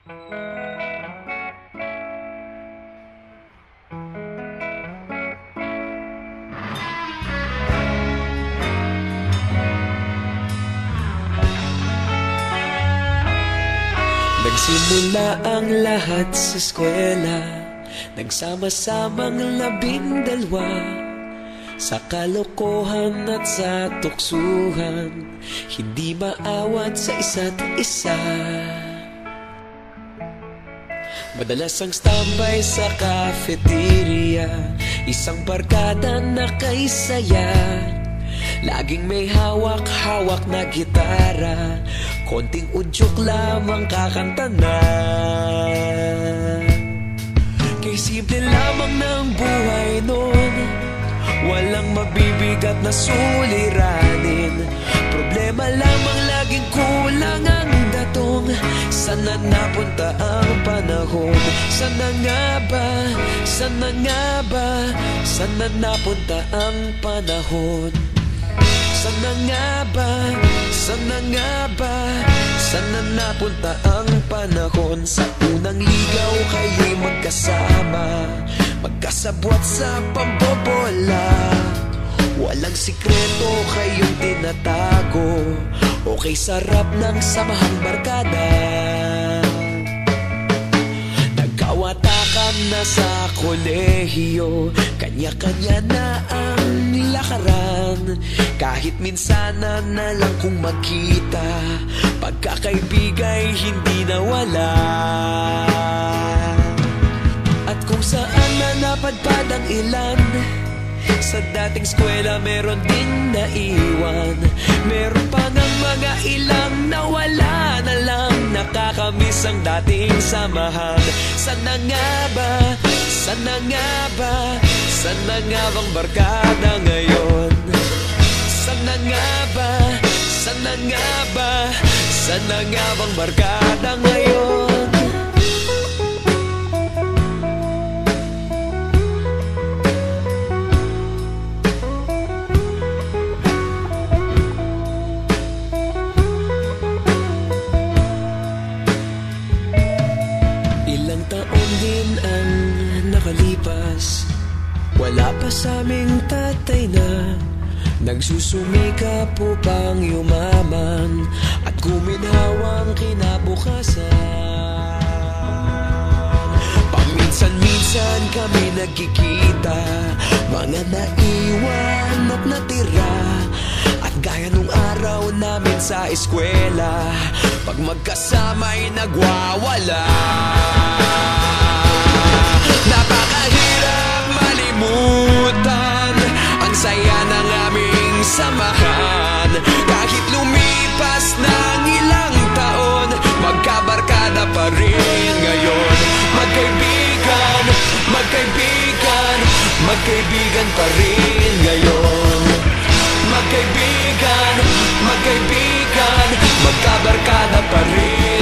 Nagsimula ang lahat sa eskwela, nagsama-samang 12 sa kalokohan at sa tuksuhan, hindi maawat sa isa't isa. Madalas ang standby sa cafeteria, isang barkada na kay saya. Laging may hawak-hawak na gitara, konting udyok lamang kakanta na. Kay simple lamang ng buhay nun, walang mabibigat na suliranin. Problema lamang laging kulang ang datong. Sana napunta ang panahon? Sana nga ba? Sana nga ba? Sana napunta ang panahon? Sana nga ba? Sana nga ba? Sana napunta ang panahon? Sa unang ligaw kayo'y magkasama, magkasabwat sa pambobola. Walang sikreto kayong tinatago, okay sarap ng samahang barkada. Nagkawatakan na sa kolehiyo, kanya-kanya na ang lakaran. Kahit minsan na lang kung magkita, pagkakaibigay hindi nawala. At kung saan na napadpad ang ilan, sa dating eskwela meron din naiwan. Meron pa ng mga ilang nawala na lang, nakakamiss ang dating samahan. Sana nga ba? Sana nga ba? Sana nga bang barkada ngayon? Sana nga ba? Sana nga ba? Sana nga bang barkada ngayon? Ilang taon din ang nakalipas, wala pa sa aming tatay na nagsusumikap upang yumaman at guminhawang kinabukasan. Paminsan-minsan kami nagkikita, mga naiwan at natira. At gaya nung araw namin sa eskwela, pag magkasama'y nagwawala. Napakahirap malimutan ang saya ng aming samahan. Kahit lumipas ng ilang taon, magkabarkada pa rin ngayon. Magkaibigan, magkaibigan, magkaibigan pa rin ngayon. Magkaibigan, magkaibigan, magkabarkada pa rin